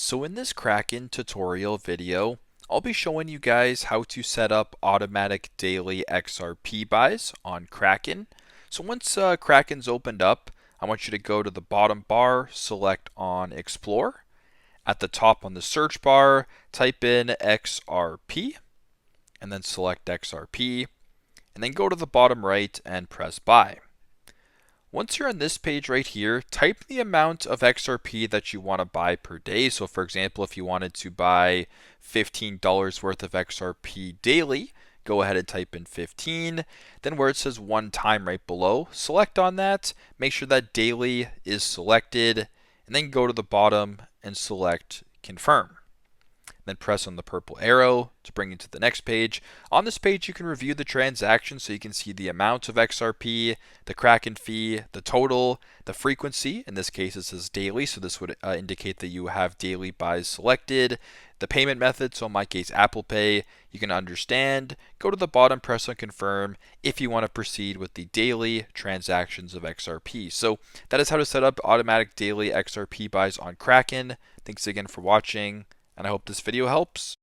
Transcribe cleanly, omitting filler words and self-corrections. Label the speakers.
Speaker 1: So in this Kraken tutorial video, I'll be showing you guys how to set up automatic daily XRP buys on Kraken. So once Kraken's opened up, I want you to go to the bottom bar, select on Explore. At the top on the search bar, type in XRP, and then select XRP, and then go to the bottom right and press Buy. Once you're on this page right here, type the amount of XRP that you want to buy per day. So for example, if you wanted to buy $15 worth of XRP daily, go ahead and type in 15. Then where it says one time right below, select on that, make sure that daily is selected, and then go to the bottom and select confirm. Then press on the purple arrow to bring you to the next page. On this page, you can review the transaction so you can see the amount of XRP, the Kraken fee, the total, the frequency. In this case, it says daily, so this would indicate that you have daily buys selected. The payment method, so in my case, Apple Pay, you can understand. Go to the bottom, press on confirm if you want to proceed with the daily transactions of XRP. So that is how to set up automatic daily XRP buys on Kraken. Thanks again for watching, and I hope this video helps.